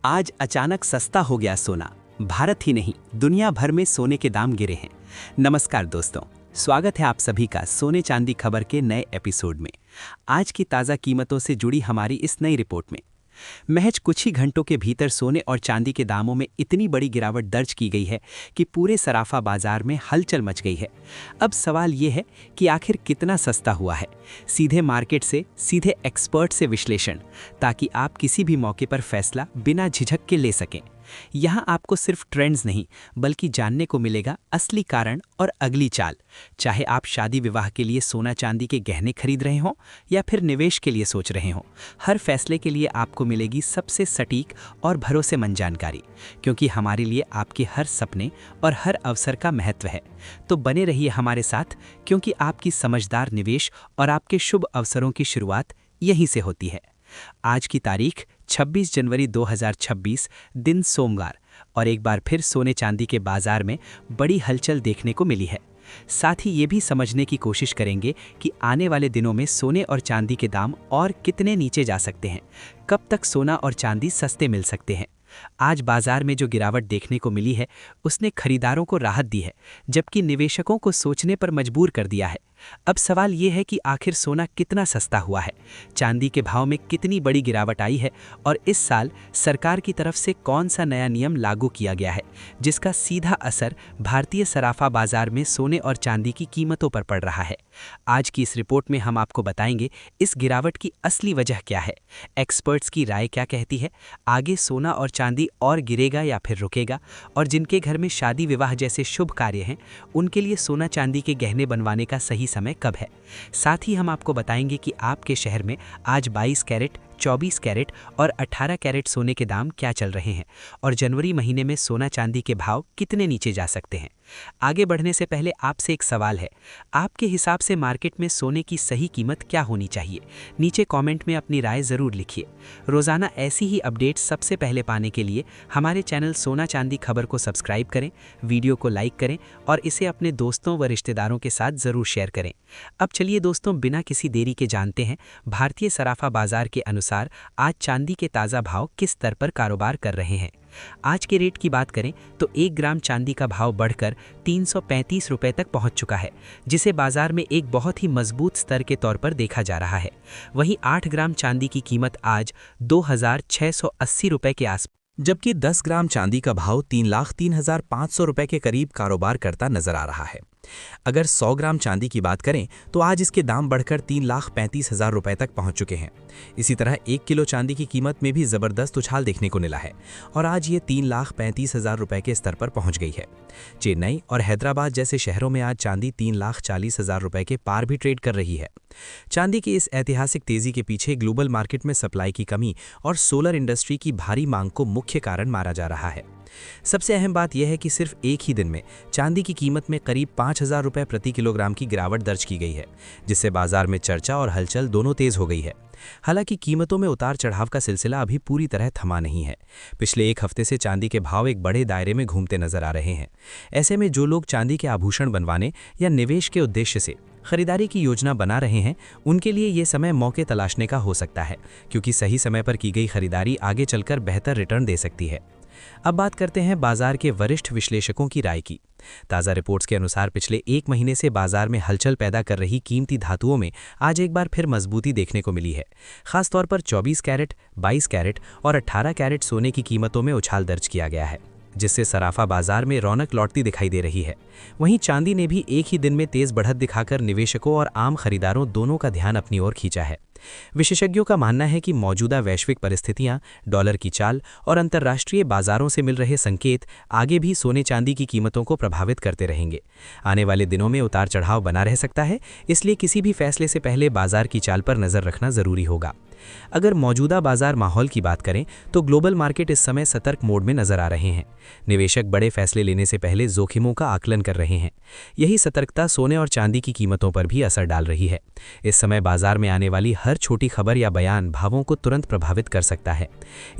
आज अचानक सस्ता हो गया सोना। भारत ही नहीं, दुनिया भर में सोने के दाम गिरे हैं। नमस्कार दोस्तों, स्वागत है आप सभी का सोने चांदी खबर के नए एपिसोड में। आज की ताज़ा कीमतों से जुड़ी हमारी इस नई रिपोर्ट में महज कुछ ही घंटों के भीतर सोने और चांदी के दामों में इतनी बड़ी गिरावट दर्ज की गई है कि पूरे सराफा बाजार में हलचल मच गई है। अब सवाल ये है कि आखिर कितना सस्ता हुआ है। सीधे मार्केट से, सीधे एक्सपर्ट से विश्लेषण, ताकि आप किसी भी मौके पर फैसला बिना झिझक के ले सकें। यहाँ आपको सिर्फ ट्रेंड्स नहीं, बल्कि जानने को मिलेगा असली कारण और अगली चाल। चाहे आप शादी विवाह के लिए सोना चांदी के गहने खरीद रहे हों या फिर निवेश के लिए सोच रहे हों, हर फैसले के लिए आपको मिलेगी सबसे सटीक और भरोसेमंद जानकारी, क्योंकि हमारे लिए आपके हर सपने और हर अवसर का महत्व है। तो बने रहिए हमारे साथ, क्योंकि आपकी समझदार निवेश और आपके शुभ अवसरों की शुरुआत यहीं से होती है। आज की तारीख 26 जनवरी 2026, दिन सोमवार, और एक बार फिर सोने चांदी के बाजार में बड़ी हलचल देखने को मिली है। साथ ही ये भी समझने की कोशिश करेंगे कि आने वाले दिनों में सोने और चांदी के दाम और कितने नीचे जा सकते हैं, कब तक सोना और चांदी सस्ते मिल सकते हैं। आज बाजार में जो गिरावट देखने को मिली है, उसने खरीदारों को राहत दी है, जबकि निवेशकों को सोचने पर मजबूर कर दिया है। अब सवाल ये है कि आखिर सोना कितना सस्ता हुआ है, चांदी के भाव में कितनी बड़ी गिरावट आई है, और इस साल सरकार की तरफ से कौन सा नया नियम लागू किया गया है, जिसका सीधा असर भारतीय सराफा बाजार में सोने और चांदी की कीमतों पर पड़ रहा है। आज की इस रिपोर्ट में हम आपको बताएंगे इस गिरावट की असली वजह क्या है, एक्सपर्ट्स की राय क्या कहती है, आगे सोना और चांदी और गिरेगा या फिर रुकेगा, और जिनके घर में शादी विवाह जैसे शुभ कार्य हैं, उनके लिए सोना चांदी के गहने बनवाने का सही समय कब है। साथ ही हम आपको बताएंगे कि आपके शहर में आज 22 कैरेट, 24 कैरेट और 18 कैरेट सोने के दाम क्या चल रहे हैं, और जनवरी महीने में सोना चांदी के भाव कितने नीचे जा सकते हैं। आगे बढ़ने से पहले आपसे एक सवाल है, आपके हिसाब से मार्केट में सोने की सही कीमत क्या होनी चाहिए? नीचे कमेंट में अपनी राय ज़रूर लिखिए। रोज़ाना ऐसी ही अपडेट्स सबसे पहले पाने के लिए हमारे चैनल सोना चांदी खबर को सब्सक्राइब करें, वीडियो को लाइक करें और इसे अपने दोस्तों व रिश्तेदारों के साथ ज़रूर शेयर करें। अब चलिए दोस्तों, बिना किसी देरी के जानते हैं भारतीय सराफा बाजार के अनुसार आज चांदी के ताज़ा भाव किस स्तर पर कारोबार कर रहे हैं। आज के रेट की बात करें तो 1 ग्राम चांदी का भाव बढ़कर 335 रुपए तक पहुंच चुका है, जिसे बाजार में एक बहुत ही मजबूत स्तर के तौर पर देखा जा रहा है। वहीं 8 ग्राम चांदी की कीमत आज 2680 रुपए के आसपास, जबकि 10 ग्राम चांदी का भाव 3,03,500 रुपए के करीब कारोबार करता नजर आ रहा है। अगर 100 ग्राम चांदी की बात करें तो आज इसके दाम बढ़कर 3,35,000 रुपए तक पहुंच चुके हैं। इसी तरह 1 किलो चांदी की कीमत में भी जबरदस्त उछाल देखने को मिला है और आज ये 3,35,000 रुपए के स्तर पर पहुंच गई है। चेन्नई और हैदराबाद जैसे शहरों में आज चांदी 3,40,000 रुपए के पार भी ट्रेड कर रही है। चांदी की इस ऐतिहासिक तेजी के पीछे ग्लोबल मार्केट में सप्लाई की कमी और सोलर इंडस्ट्री की भारी मांग को मुख्य कारण माना जा रहा है। सबसे अहम बात यह है कि सिर्फ एक ही दिन में चांदी की कीमत में करीब 5,000 रुपए प्रति किलोग्राम की गिरावट दर्ज की गई है, जिससे बाजार में चर्चा और हलचल दोनों तेज हो गई है। हालांकि कीमतों में उतार चढ़ाव का सिलसिला अभी पूरी तरह थमा नहीं है। पिछले एक हफ्ते से चांदी के भाव एक बड़े दायरे में घूमते नजर आ रहे हैं। ऐसे में जो लोग चांदी के आभूषण बनवाने या निवेश के उद्देश्य से खरीदारी की योजना बना रहे हैं, उनके लिए ये समय मौके तलाशने का हो सकता है, क्योंकि सही समय पर की गई खरीदारी आगे चलकर बेहतर रिटर्न दे सकती है। अब बात करते हैं बाजार के वरिष्ठ विश्लेषकों की राय की। ताज़ा रिपोर्ट्स के अनुसार पिछले एक महीने से बाजार में हलचल पैदा कर रही कीमती धातुओं में आज एक बार फिर मजबूती देखने को मिली है। खासतौर पर 24 कैरेट, 22 कैरेट और 18 कैरेट सोने की कीमतों में उछाल दर्ज किया गया है, जिससे सराफा बाजार में रौनक लौटती दिखाई दे रही है। वहीं चांदी ने भी एक ही दिन में तेज बढ़त दिखाकर निवेशकों और आम खरीदारों दोनों का ध्यान अपनी ओर खींचा है। विशेषज्ञों का मानना है कि मौजूदा वैश्विक परिस्थितियां, डॉलर की चाल और अंतर्राष्ट्रीय बाजारों से मिल रहे संकेत आगे भी सोने चांदी की कीमतों को प्रभावित करते रहेंगे। आने वाले दिनों में उतार चढ़ाव बना रह सकता है, इसलिए किसी भी फैसले से पहले बाजार की चाल पर नजर रखना जरूरी होगा। अगर मौजूदा बाजार माहौल की बात करें तो ग्लोबल मार्केट इस समय सतर्क मोड में नजर आ रहे हैं। निवेशक बड़े फैसले लेने से पहले जोखिमों का आकलन कर रहे हैं। यही सतर्कता सोने और चांदी की कीमतों पर भी असर डाल रही है। इस समय बाजार में आने वाली हर छोटी खबर या बयान भावों को तुरंत प्रभावित कर सकता है।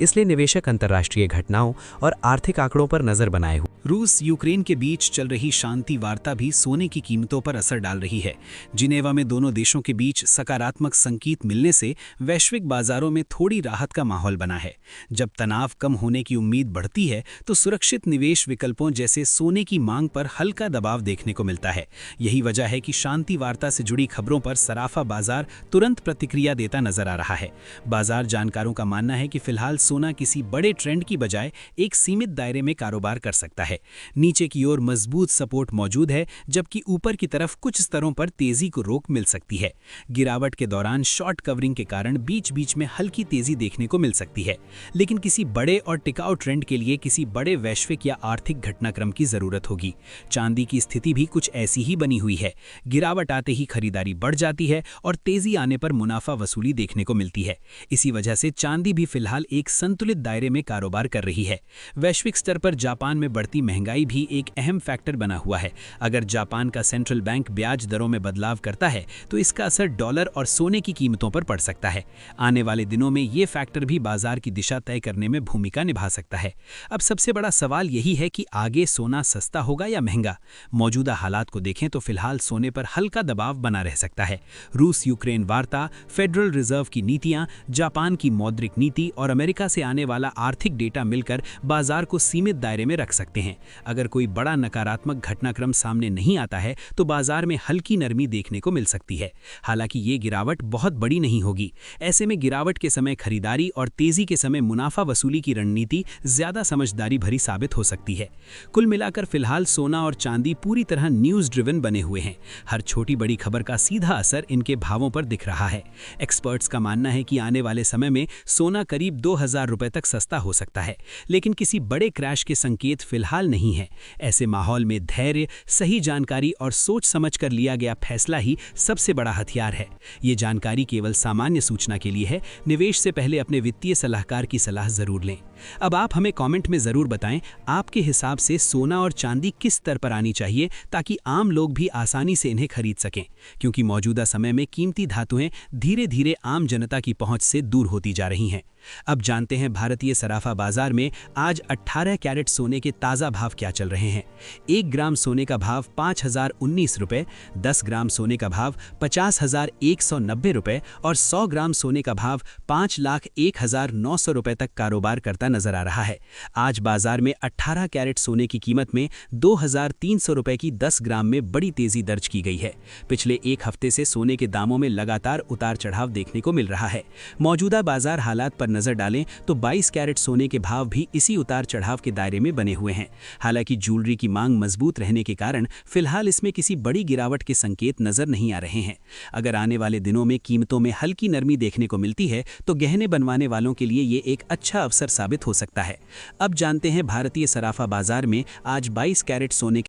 इसलिए निवेशक अंतर्राष्ट्रीय घटनाओं और आर्थिक आंकड़ों पर नजर बनाए हुए। रूस यूक्रेन के बीच चल रही शांति वार्ता भी सोने की कीमतों पर असर डाल रही है। जिनेवा में दोनों देशों के बीच सकारात्मक संकेत मिलने से वैश्विक बाजारों में थोड़ी राहत का माहौल बना है। जब तनाव कम होने की उम्मीद बढ़ती है तो सुरक्षित निवेश विकल्पों जैसे सोने की मांग पर हल्का दबाव देखने को मिलता है। यही वजह है कि शांति वार्ता से जुड़ी खबरों पर सराफा बाजार तुरंत प्रतिक्रिया देता नजर आ रहा है। बाजार जानकारों का मानना है कि फिलहाल सोना किसी बड़े ट्रेंड की बजाय एक सीमित दायरे में कारोबार कर सकता है। नीचे की ओर मजबूत सपोर्ट मौजूद है, जबकि ऊपर की तरफ कुछ स्तरों पर तेजी को रोक मिल सकती है। गिरावट के दौरान शॉर्ट कवरिंग के कारण बीच बीच में हल्की तेजी देखने को मिल सकती है, लेकिन किसी बड़े और टिकाऊ ट्रेंड के लिए किसी बड़े वैश्विक या आर्थिक घटनाक्रम की जरूरत होगी। चांदी की स्थिति भी कुछ ऐसी ही बनी हुई है। गिरावट आते ही खरीदारी बढ़ जाती है और तेजी आने पर मुनाफा वसूली देखने को मिलती है। इसी वजह से चांदी भी फिलहाल एक संतुलित दायरे में कारोबार कर रही है। वैश्विक स्तर पर जापान में बढ़ती महंगाई भी एक अहम फैक्टर बना हुआ है। अगर जापान का सेंट्रल बैंक ब्याज दरों में बदलाव करता है तो इसका असर डॉलर और सोने की कीमतों पर पड़ सकता है। आने वाले दिनों में ये फैक्टर भी बाजार की दिशा तय करने में भूमिका निभा सकता है। अब सबसे बड़ा सवाल यही है कि आगे सोना सस्ता होगा या महंगा। मौजूदा हालात को देखें तो फिलहाल सोने पर हल्का दबाव बना रह सकता है। रूस यूक्रेन वार्ता, फेडरल रिजर्व की नीतियां, जापान की मौद्रिक नीति और अमेरिका से आने वाला आर्थिक डेटा मिलकर बाजार को सीमित दायरे में रख सकते हैं। अगर कोई बड़ा नकारात्मक घटनाक्रम सामने नहीं आता है तो बाजार में हल्की नरमी देखने को मिल सकती है। हालांकि ये गिरावट बहुत बड़ी नहीं होगी। ऐसे में गिरावट के समय खरीदारी और तेजी के समय मुनाफा वसूली की रणनीति ज्यादा समझदारी भरी साबित हो सकती है। कुल मिलाकर फिलहाल सोना और चांदी पूरी तरह न्यूज ड्रिवन बने हुए हैं। हर छोटी बड़ी खबर का सीधा असर इनके भावों पर दिख रहा है। एक्सपर्ट्स का मानना है कि आने वाले समय में सोना करीब 2000 रुपए तक सस्ता हो सकता है, लेकिन किसी बड़े क्रैश के संकेत फिलहाल नहीं है। ऐसे माहौल में धैर्य, सही जानकारी और सोच समझकर लिया गया फैसला ही सबसे बड़ा हथियार है। ये जानकारी केवल सामान्य सूचना के लिए है। निवेश से पहले अपने वित्तीय सलाहकार की सलाह जरूर लें। अब आप हमें कमेंट में जरूर बताएं, आपके हिसाब से सोना और चांदी किस स्तर पर आनी चाहिए ताकि आम लोग भी आसानी से इन्हें खरीद सकें, क्योंकि मौजूदा समय में कीमती धातुएं धीरे धीरे आम जनता की पहुंच से दूर होती जा रही हैं। अब जानते हैं भारतीय सराफा बाजार में आज 18 कैरेट सोने के ताज़ा भाव क्या चल रहे हैं। 1 ग्राम सोने का भाव 5019 रुपये, 10 ग्राम सोने का भाव 50,190 रुपये और 100 ग्राम सोने का भाव 5,01,900 रुपये तक कारोबार करता नजर आ रहा है। आज बाजार में 18 कैरेट सोने की कीमत में 2,300 रुपये की 10 ग्राम में बड़ी तेजी दर्ज की गई है। पिछले एक हफ्ते से सोने के दामों में लगातार उतार चढ़ाव देखने को मिल रहा है। मौजूदा बाजार हालात पर नजर डालें तो 22 कैरेट सोने के भाव भी इसी उतार चढ़ाव के दायरे में बने हुए हैं। हालांकि ज्वेलरी की मांग मजबूत रहने के कारण फिलहाल इसमें किसी बड़ी गिरावट के संकेत नजर नहीं आ रहे हैं। अगर आने वाले दिनों में कीमतों में हल्की नरमी देखने को मिलती है तो गहने बनवाने वालों के लिए ये एक अच्छा अवसर साबित हो सकता है। अब जानते हैं भारतीय सराफा बाजार में आज 22 कैरेट सोने